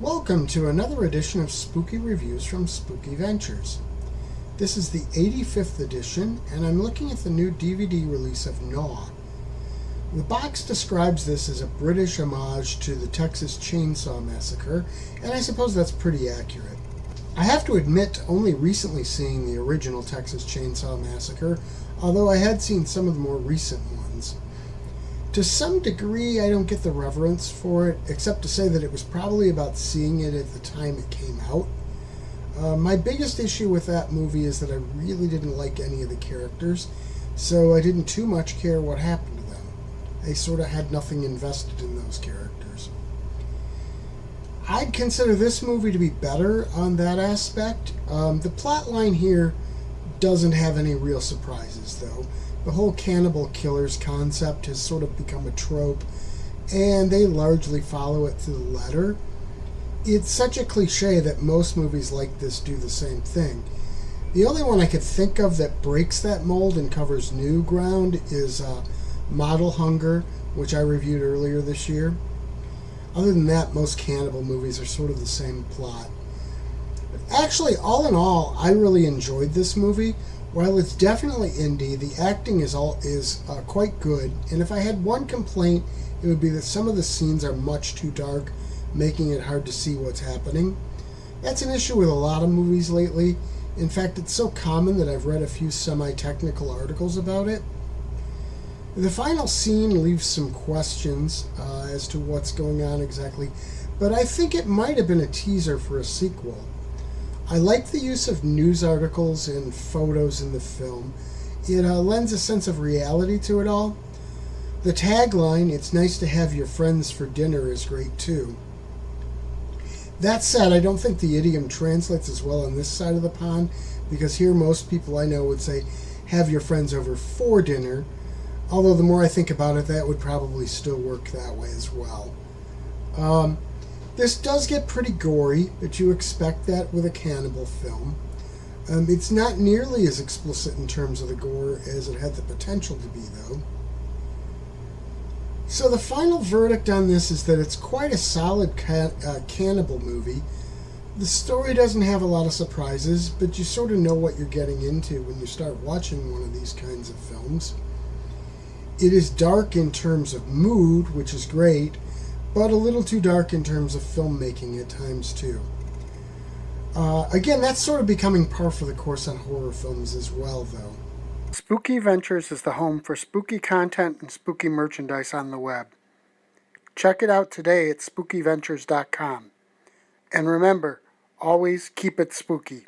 Welcome to another edition of Spooky Reviews from Spooky Ventures. This is the 85th edition, and I'm looking at the new DVD release of Gnaw. The box describes this as a British homage to the Texas Chainsaw Massacre, and I suppose that's pretty accurate. I have to admit only recently seeing the original Texas Chainsaw Massacre, although I had seen some of the more recent ones. To some degree, I don't get the reverence for it, except to say that it was probably about seeing it at the time it came out. My biggest issue with that movie is that I really didn't like any of the characters, so I didn't too much care what happened to them. I sort of had nothing invested in those characters. I'd consider this movie to be better on that aspect. The plot line here doesn't have any real surprises, though. The whole cannibal killers concept has sort of become a trope, and they largely follow it to the letter. It's such a cliche that most movies like this do the same thing. The only one I could think of that breaks that mold and covers new ground is Model Hunger, which I reviewed earlier this year. Other than that, most cannibal movies are sort of the same plot. Actually, all in all, I really enjoyed this movie. While it's definitely indie, the acting is quite good, and if I had one complaint, it would be that some of the scenes are much too dark, making it hard to see what's happening. That's an issue with a lot of movies lately. In fact, it's so common that I've read a few semi-technical articles about it. The final scene leaves some questions as to what's going on exactly, but I think it might have been a teaser for a sequel. I like the use of news articles and photos in the film. It lends a sense of reality to it all. The tagline, "It's nice to have your friends for dinner," is great too. That said, I don't think the idiom translates as well on this side of the pond, because here most people I know would say, "have your friends over for dinner," although the more I think about it, that would probably still work that way as well. This does get pretty gory, but you expect that with a cannibal film. It's not nearly as explicit in terms of the gore as it had the potential to be, though. So the final verdict on this is that it's quite a solid cannibal movie. The story doesn't have a lot of surprises, but you sort of know what you're getting into when you start watching one of these kinds of films. It is dark in terms of mood, which is great, but a little too dark in terms of filmmaking at times, too. Again, that's sort of becoming par for the course on horror films as well, though. Spooky Ventures is the home for spooky content and spooky merchandise on the web. Check it out today at spookyventures.com. And remember, always keep it spooky.